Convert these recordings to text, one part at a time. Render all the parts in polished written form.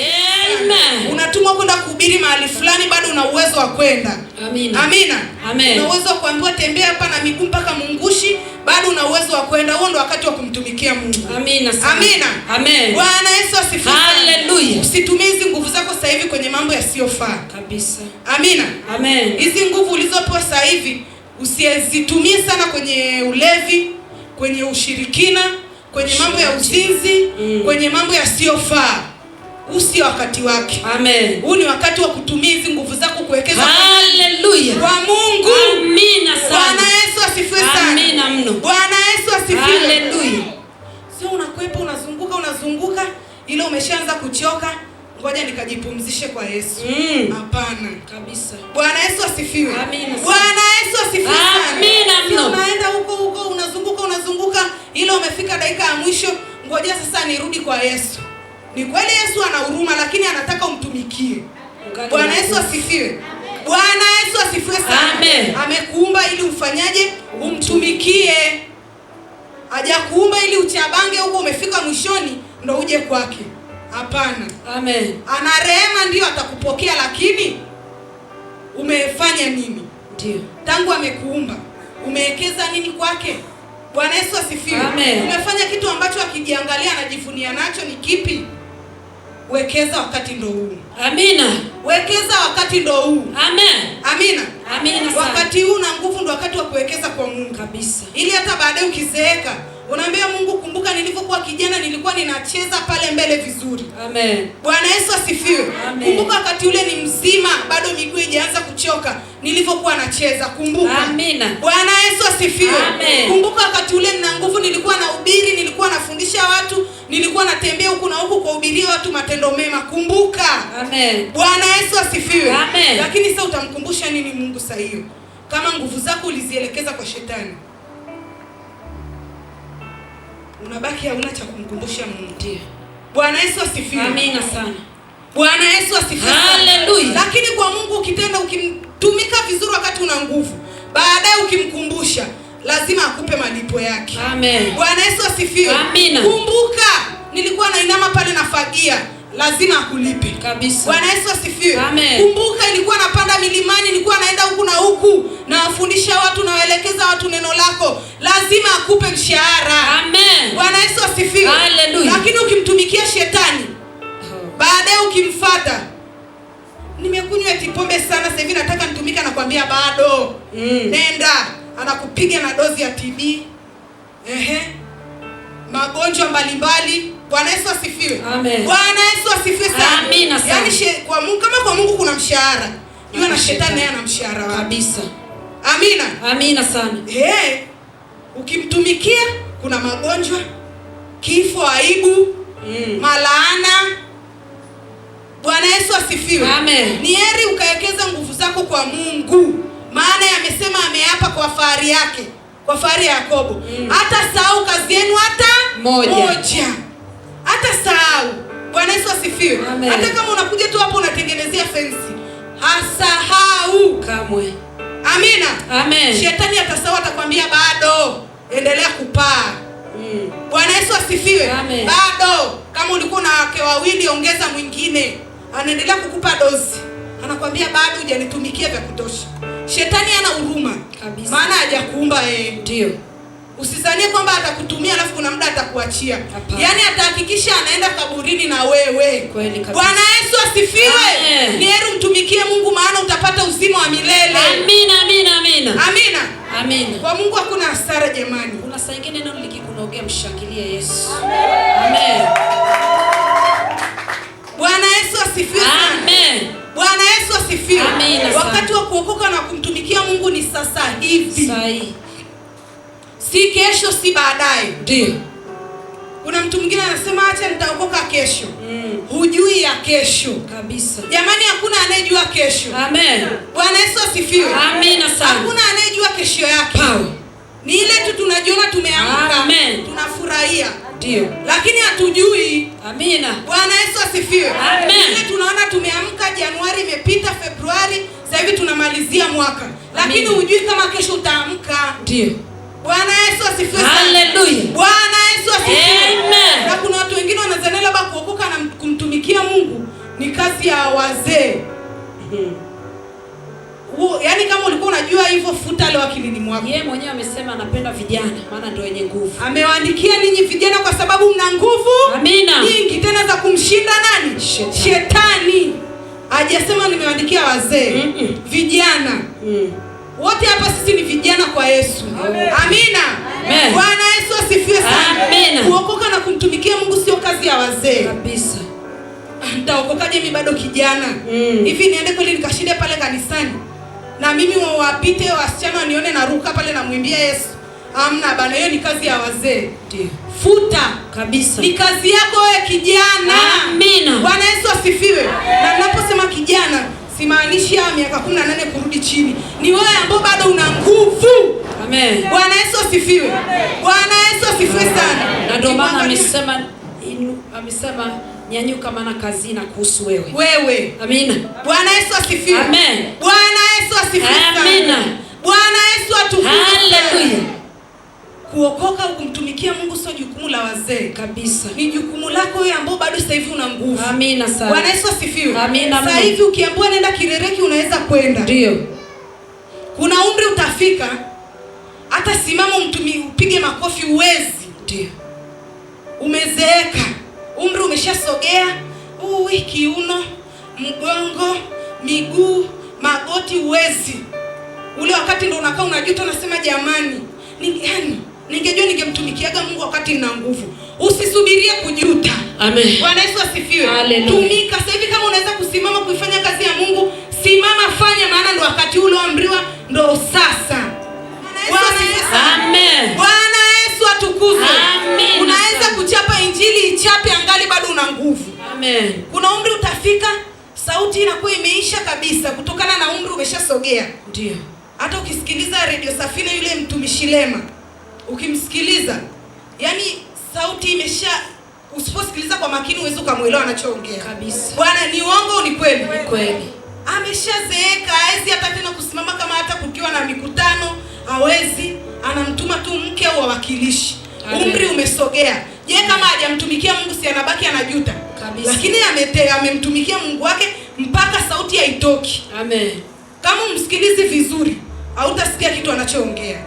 Amen. Unatumwa kwenda kuhubiri mahali fulani, bado una uwezo wa kwenda. Amina. Amina. Amen. Una uwezo wa kuambiwa tembea hapa na miguu mpaka Mungushi, bado una uwezo wa kwenda. Huo ndo wakati wa kumtumikia Mungu. Amina sana. Amina. Amen. Bwana Yesu asifiwe. Hallelujah. Usitumie hizi nguvu zako sasa hivi kwenye mambo yasiyofaa. Kabisa. Amina. Amen. Hizi nguvu ulizopewa sasa hivi usizitumie sana kwenye ulevi, kwenye ushirikina, kwenye mambo ya uzinzi, kwenye mambo yasiyofaa. Usi wakati wake. Amen. Huu ni wakati wa kutumia hizi nguvu zako kuwekeza Hallelujah kwa Mungu. Amina sana. Bwana Yesu asifiwe sana. Amina mno. Bwana Yesu asifiwe. Hallelujah. Sio unakwepa unazunguka ile umeshaanza kuchoka, ngoja nikajipumzishe kwa Yesu. Hapana. Kabisa. Bwana Yesu asifiwe. Amina. Bwana Yesu asifiwe sana. Amina mno. Unaenda huko unazunguka ile umefika dakika ya mwisho, ngoja sasa nirudi kwa Yesu. Ni kweli Yesu ana huruma, lakini anataka umtumikie. Bwana Yesu asifiwe. Bwana Yesu asifiwe sana. Amen. Amekuumba ili ufanyaje? Umtumikie. Hajakuumba ili uchabange huko umefika mwishoni ndo uje kwake. Hapana. Amen. Ana rehema, ndio atakupokea, lakini umefanya nini? Ndio. Tangu amekuumba umewekeza nini kwake? Bwana Yesu asifiwe. Amen. Umefanya kitu ambacho akijiangalia anajivunia nacho, ni kipi? Wekeza wakati ndo huu. Amina. Wekeza wakati ndo huu. Amen. Amina. Amina sana. Wakati huu na nguvu ndo wakati wa kuwekeza kwa Mungu. Kabisa. Ili hata baadaye ukizeeka unaambia Mungu, kumbuka nilivyokuwa kijana nilikuwa ninacheza pale mbele vizuri. Amen. Bwana Yesu asifiwe. Amen. Kumbuka wakati ule ni mzima, bado miguu haijaanza kuchoka, nilivyokuwa nacheza. Kumbuka. Amina. Bwana Yesu asifiwe. Amen. Kumbuka wakati ule nina nguvu, nilikuwa nahubiri, nilikuwa nafundisha watu, nilikuwa natembea huku na huku kuhubiria watu matendo mema. Kumbuka. Amen. Bwana Yesu asifiwe. Amen. Lakini sasa utamkumbusha nini Mungu saa hiyo kama nguvu zako ulizielekeza kwa shetani? Unabaki hauna cha kumkumbusha Mungu. Ndio. Bwana Yesu asifiwe. Amina sana. Bwana Yesu asifiwe. Hallelujah. Lakini kwa Mungu ukitenda, ukimtumika vizuri wakati una nguvu, baadaye ukimkumbusha, lazima akupe malipo yake. Amen. Bwana Yesu asifiwe. Amina. Kumbuka nilikuwa nainama pale nafagia, lazima akulipe. Kabisa. Bwana Yesu asifiwe. Amen. Kumbuka nilikuwa napanda milimani, nilikuwa naenda huku na huku, nawafundisha watu, nawaelekeza watu neno lako, lazima akupe mshahara. Amen. Bwana Yesu asifiwe. Hallelujah. Lakini ukimtumikia shetani, baadaye ukimfuata, nimekunywa eti pombe sana sasa hivi nataka nitumike, anakuambia bado. Nenda, anakupiga na dozi ya TB. Magonjwa mbalimbali. Bwana Yesu asifiwe. Amen. Bwana Yesu asifiwe sana. Amina sana. Yaani kwa Mungu, kama kwa Mungu kuna mshahara, jua na shetani naye ana mshahara wake. Kabisa. Amina. Amina sana. Ukimtumikia kuna magonjwa, kifo, aibu, malaana. Bwana Yesu asifiwe. Amen. Ni heri ukawekeza nguvu zako kwa Mungu, maana yamesema, ameapa kwa fahari yake, kwa fahari ya Yakobo, hata sahau kazi yenu hata moja. Hata sahau. Bwana Yesu asifiwe. Amen. Hata kama unakuja tu hapo unatengenezea fensi, hasahau kamwe. Amina. Amen. Shetani atasahau, atakwambia bado, endelea kupaa. Bwana Yesu asifiwe. Amen. Bado, kama ulikuwa na wake wawili, ongeza mwingine. Anaendelea kukupa dozi, anakwambia bado hujanitumikia vya kutosha. Shetani hana huruma kabisa, maana hajakuumba yeye. Ndio. Usizanie kwamba atakutumia alafu kuna muda atakuachia. Yaani atahakikisha anaenda kaburini na wewe. Kweli kabisa. Bwana Yesu asifiwe. Amen. Ni heri mtumikie Mungu, maana utapata uzima wa milele. Amina, amina, amina. Amina. Amina. Kwa Mungu hakuna hasara jamani. Kuna saa nyingine neno likikunogea, mshangilie Yesu. Amen. Amen. Bwana Yesu asifiwe sana. Amen. Bwana Yesu asifiwe. Amina. Wakati wa kuokoka na kumtumikia Mungu ni sasa hivi. Sahi. Si kesho, si baadaye. Ndio. Kuna mtu mwingine anasema acha nitaokoka kesho. Hujui ya kesho. Kabisa. Jamani, hakuna anayejua kesho. Amen. Bwana Yesu asifiwe. Amina sana. Hakuna anayejua kesho yake. Ni ile tu tunajiona tumeamka. Amen. Tunafurahia. Ndio. Lakini hatujui. Amina. Bwana Yesu asifiwe. Amen. Ile tunaona tumeamka, Januari imepita, Februari, sasa hivi tunamalizia mwaka. Lakini hujui kama kesho utaamka. Ndio. Bwana Yesu asifiwe. Hallelujah. Bwana Yesu asifiwe. Amen. Na kuna watu wengine wanazania labda kuokoka na kumtumikia Mungu ni kazi ya wazee. Yaani kama ulikuwa unajua hivyo, futa leo akilini mwako. Yeye mwenyewe amesema anapenda vijana maana ndio wenye nguvu. Amewaandikia ninyi vijana kwa sababu mna nguvu nyingi tena za kumshinda nani? Shetani. Hajasema nimewaandikia wazee. Vijana. Wote hapa sisi ni vijana kwa Yesu. Amina. Bwana Yesu asifiwe sana. Amina. Kuokoka na kumtumikia Mungu sio kazi ya wazee Kabisa. Nitaokokaje mimi bado kijana? Hivi niende kweli nikashinde pale kanisani? Na mimi wapite wasichana wanione na ruka pale na mwimbia Yesu? Amna bana, hiyo ni kazi ya wazee. Ndio. Futa Kabisa. Ni kazi yako wewe kijana. Amina. Bwana Yesu asifiwe. Na ninaposema kijana, simaanishi ya miaka 18 kurudi chini. Ni wewe ambao bado una nguvu. Amen. Bwana Yesu asifiwe. Bwana Yesu asifiwe sana. Na ndio maana amesema nyanyuka maana kazi inakuhusu wewe. Wewe. Amina. Bwana Yesu asifiwe. Amen. Bwana Yesu asifiwe sana. Amina. Bwana Yesu atukuzwe. Haleluya. Kuokoka kumtumikia Mungu sio jukumu la wazee Kabisa. Ni jukumu lako wewe ambao bado sasa hivi una nguvu. Amina sana. Bwana Yesu asifiwe. Amina. Sasa hivi ukiambiwa nenda Kirereki unaweza kwenda. Ndio. Kuna umri utafika hata simama upige makofi uwezi. Ndio. Umezeeka. Umri umeshasogea. Kiuno, mgongo, miguu, magoti uwezi. Ule wakati ndo unakaa unajuta, unasema jamani, ningejua ningemtumikiaga Mungu wakati nina nguvu. Usisubirie kujuta. Amen. Bwana Yesu asifiwe. Haleluya. Tumika sasa hivi, kama unaweza kusimama kuifanya kazi ya Mungu, simama fanya, maana ndo wakati ule uamriwa ndo sasa. Amen. Bwana Yesu atukuzwe. Amen. Unaweza kuchapa injili ichape angali bado una nguvu. Amen. Kuna umri utafika sauti inakuwa imeisha kabisa kutokana na umri umeshasogea. Ndio. Hata ukisikiliza Radio Safina yule mtumishi Lema, ukimsikiliza, yani sauti usiposikiliza kwa makini uweze kumuelewa anachoongea. Kabisa. Bwana, ni uongo ni kweli? Ni kweli. Ameshazeeka, hawezi hata tena kusimama, kama hata kukiwa na mikutano hawezi, anamtuma tu mke au wawakilishi. Umri umesogea. Je, kama hajamtumikia Mungu si anabaki anajuta? Kabisa. Lakini amemtumikia Mungu wake mpaka sauti haitoki. Amen. Kama umsikilizi vizuri, hautasikia kitu anachoongea.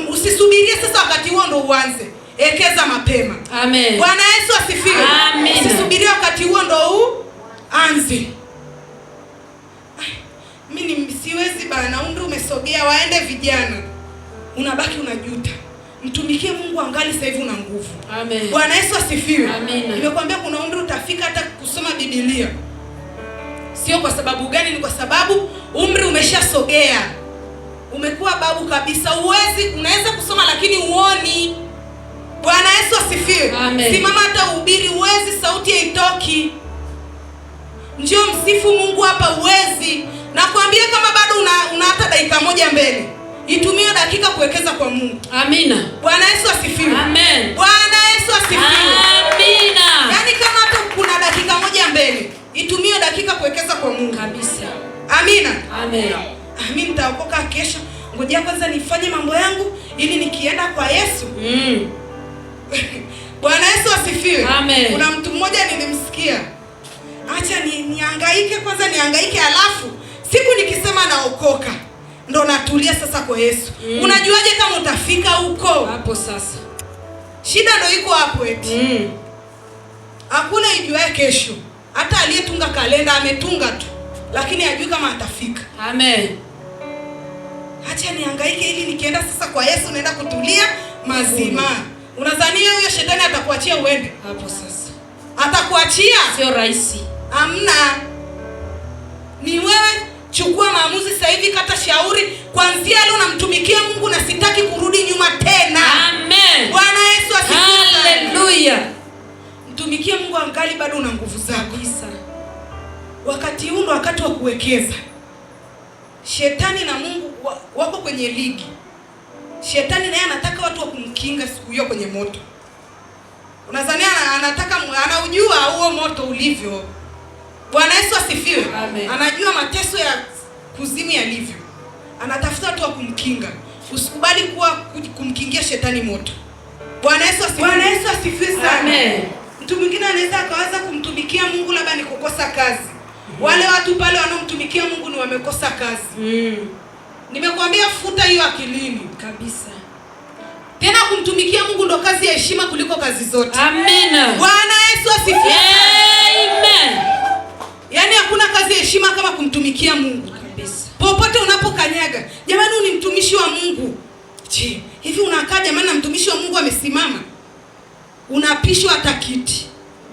Usisubirie sasa wakati huo ndo uanze. Ekeza mapema. Amen. Bwana Yesu asifiwe. Amen. Usisubirie wakati huo ndo uanze. Mimi siwezi bana, umri umesogea, waende vijana. Unabaki unajuta. Mtumikie Mungu angali sasa hivi una nguvu. Amen. Bwana Yesu asifiwe. Amen. Nimekwambia kuna umri utafika hata kusoma Biblia. Sio kwa sababu gani? Ni kwa sababu umri umeshasogea. Umekuwa babu kabisa, unaweza kusoma lakini uoni. Bwana Yesu asifiwe. Amen. Simama hata uhubiri uwezi, sauti haitoki. Njoo msifu Mungu hapa uwezi. Nakwambia kama bado una hata dakika moja mbele, itumie dakika kuwekeza kwa Mungu. Amina. Bwana Yesu asifiwe. Amen. Bwana Yesu asifiwe. Amina. Yaani kama hata kuna dakika moja mbele, itumie dakika kuwekeza kwa Mungu. Kabisa. Amina. Amen. Mimi nitaokoka kesho. Ngoja kwanza nifanye mambo yangu ili nikienda kwa Yesu. Bwana Yesu asifiwe. Amen. Kuna mtu mmoja nilimsikia, acha nihangaike kwanza, nihangaike alafu siku nikisema naokoka ndo natulia sasa kwa Yesu. Unajuaje kama utafika huko? Hapo sasa. Shida ndo iko hapo eti. Hakuna ijuaye kesho. Hata aliyetunga kalenda ametunga tu, lakini hajui kama atafika. Amen. Acha nihangaike ili nikienda sasa kwa Yesu naenda kutulia mazima. Unadhania huyo shetani atakuachia uende? Hapo sasa. Atakuachia? Sio rahisi. Amna. Ni wewe chukua maamuzi sasa hivi, kata shauri, kuanzia leo namtumikia Mungu na sitaki kurudi nyuma tena. Amen. Bwana Yesu asifiwe. Haleluya. Mtumikie Mungu angali bado una nguvu zako. Kabisa. Wakati huu ndo wakati wa kuwekeza. Shetani na Mungu wako kwenye ligi. Shetani naye anataka watu wa kumkinga siku hiyo kwenye moto. Unadhania anaujua huo moto ulivyo. Bwana Yesu asifiwe. Amen. Anajua mateso ya kuzimu yalivyo. Anatafuta watu wa kumkinga. Usikubali kumkingia shetani moto. Bwana Yesu asifiwe. Bwana Yesu asifiwe sana. Amen. Mtu mwingine anaweza akawaza kumtumikia Mungu labda ni kukosa kazi. Wale watu pale wanaomtumikia Mungu ni wamekosa kazi. Nimekwambia futa hiyo akilini kabisa. Tena kumtumikia Mungu ndo kazi ya heshima kuliko kazi zote. Amina. Bwana Yesu asifiwe. Amen. Yaani hakuna kazi ya heshima kama kumtumikia Mungu kabisa. Popote unapokanyaga, jamani ni mtumishi wa Mungu. Hivi unakaa jamani na mtumishi wa Mungu amesimama? Unapishwa hata kiti.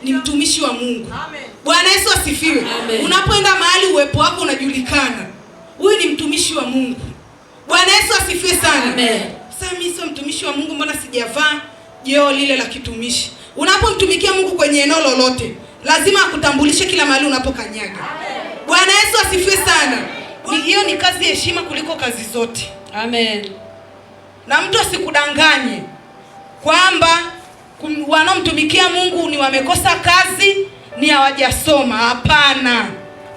Ni mtumishi wa Mungu. Amen. Bwana Yesu asifiwe. Unapoenda mahali uwepo wako unajulikana. Huyu ni mtumishi wa Mungu. Bwana Yesu asifiwe sana. Amen. Sasa mimi sio mtumishi wa Mungu, mbona sijavaa jeo lile la kitumishi? Unapomtumikia Mungu kwenye eneo lolote, lazima akutambulishe kila mahali unapokanyaga. Bwana Yesu asifiwe sana. Hiyo ni kazi ya heshima kuliko kazi zote. Amen. Na mtu asikudanganye kwamba wanaomtumikia Mungu ni wamekosa kazi, ni hawajasoma. Hapana.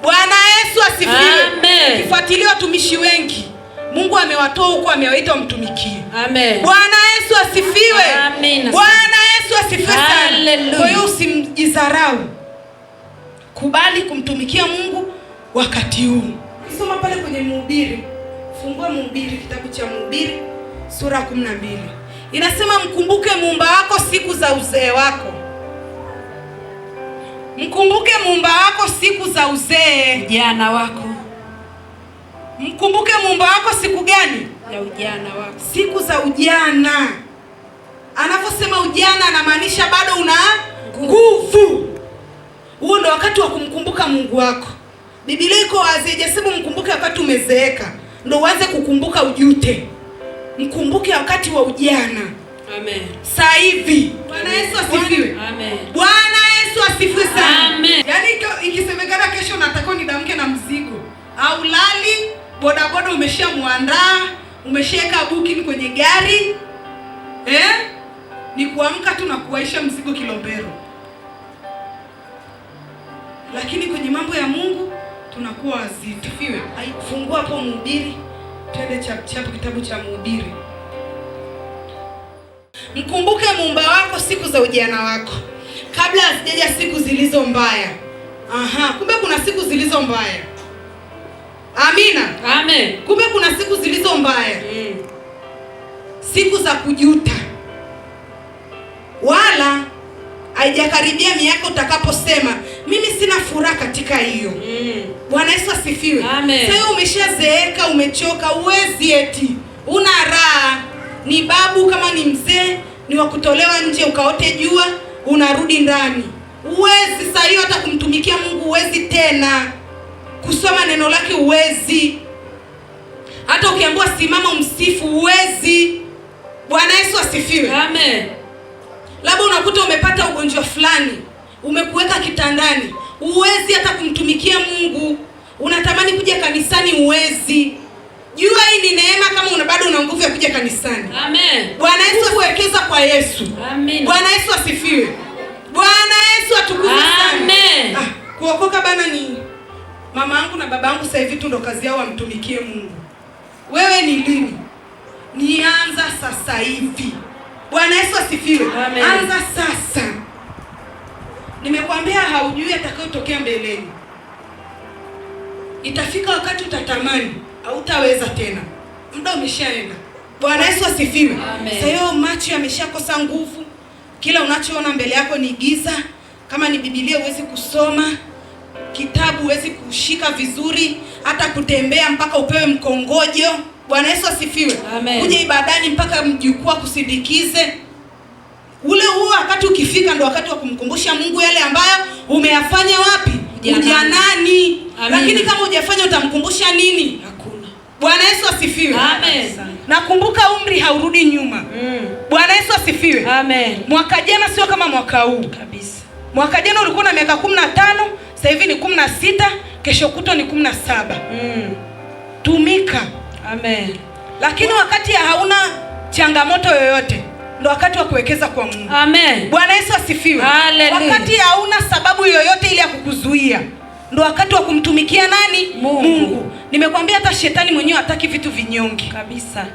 Bwana Yesu asifiwe. Amen. Kifuatilia watumishi wengi Mungu amewatoa huko, amewaita wamtumikie. Amen. Bwana Yesu asifiwe. Amen. Bwana Yesu asifiwe sana. Hallelujah. Kwa hiyo usimjidharau. Kubali kumtumikia Mungu wakati huu. Soma pale kwenye Mhubiri. Fungua Mhubiri, kitabu cha Mhubiri sura 12. Inasema mkumbuke Muumba wako siku za uzee wako. Mkumbuke Muumba wako siku za uzee, ujana wako. Mkumbuke Muumba wako siku gani? Ya ujana wako. Siku za ujana. Anaposema ujana anamaanisha bado una nguvu. Huo ndo wakati wa kumkumbuka Mungu wako. Biblia iko wazi, haijasema mkumbuke wakati umezeeka ndo uanze kukumbuka ujute. Mkumbuke wakati wa ujana. Amen. Sasa hivi. Bwana Yesu asifiwe. Amen. Bwana Yesu asifiwe sana. Amen. Yaani ikisemekana kesho nataka nidamke na mzigo, au lali bodaboda umeshamuandaa, umeshaweka booking kwenye gari, ni kuamka tu na kuwaisha mzigo Kilombero. Lakini kwenye mambo ya Mungu tunakuwa wazito. Fiwe. Haikufungua hapo Mhubiri. Twende chapu kitabu cha Mhubiri. Mkumbuke Muumba wako siku za ujana wako, kabla hazijaja siku zilizo mbaya. Kumbe kuna siku zilizo mbaya. Amina. Amen. Kumbe kuna siku zilizo mbaya. Siku za kujuta. Wala haijakaribia miaka utakaposema mimi sina furaha katika hiyo. Bwana Yesu asifiwe. Amen. Sasa umeshazeeka, umechoka, uwezi eti una raha. Ni babu kama ni mzee, ni wa kutolewa nje ukaote jua, unarudi ndani. Uwezi sasa hiyo hata kumtumikia Mungu uwezi tena. Kusoma neno lake uwezi. Hata ukiambiwa simama umsifu uwezi. Bwana Yesu asifiwe. Amen. Labda unakuta umepata ugonjwa fulani, umekuweka kitandani, uwezi hata kumtumikia Mungu. Unatamani kuja kanisani uwezi. Jua hii ni neema kama bado una nguvu ya kuja kanisani. Amen. Bwana Yesu uwekeza kwa Yesu. Amen. Bwana Yesu asifiwe. Bwana Yesu atukuzwe sana. Amen. Kuokoka bana ni mama yangu na baba yangu sasa hivi tu ndo kazi yao wamtumikie Mungu. Wewe ni lini? Nianza sasa hivi. Bwana Yesu asifiwe. Amen. Anza sasa. Nimekwambia haujui atakayotokea mbeleni. Itafika wakati utatamani, hautaweza tena. Muda umeshaenda. Bwana Yesu asifiwe. Sasa hiyo macho yameshakosa nguvu. Kila unachoona mbele yako ni giza. Kama ni Biblia huwezi kusoma, kitabu huwezi kushika vizuri, hata kutembea mpaka upewe mkongojo. Bwana Yesu asifiwe. Kuja ibadani mpaka mjukuu kusindikize. Ule huo wakati ukifika ndo wakati wa kumkumbusha Mungu yale ambayo umeyafanya wapi? Ujanani. Lakini kama hujafanya utamkumbusha nini? Hakuna. Bwana Yesu asifiwe. Amen. Nakumbuka umri haurudi nyuma. Bwana Yesu asifiwe. Amen. Mwaka jana sio kama mwaka huu kabisa. Mwaka jana ulikuwa na miaka 15, sasa hivi ni 16, kesho kutwa ni 17. Tumika. Amen. Lakini wakati hauna changamoto yoyote ndo wakati wa kuwekeza kwa Mungu. Amen. Bwana Yesu asifiwe. Hallelujah. Wakati hauna sababu yoyote ile ya kukuzuia ndo wakati wa kumtumikia nani? Mungu. Nimekwambia hata shetani mwenyewe hataki vitu vinyonge kabisa.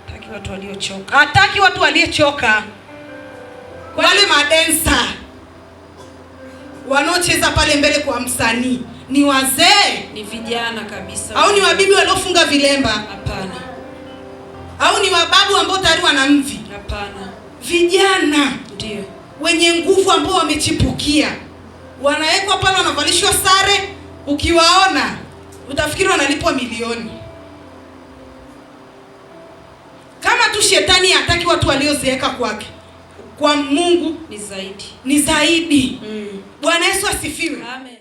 Hataki watu waliochoka. Hataki watu waliochoka. Wale madensa wanaocheza pale mbele kwa msanii ni wazee? Ni vijana kabisa. Au ni wabibi waliofunga vilemba? Hapana. Au ni wababu ambao tayari wana mvi? Hapana. Vijana ndio wenye nguvu ambao wamechipukia, wanawekwa pale, wanavalishwa sare, ukiwaona utafikiri wanalipwa milioni. Kama tu shetani hataki watu waliozeeka kwake, kwa Mungu ni zaidi. Bwana Yesu asifiwe. Amen.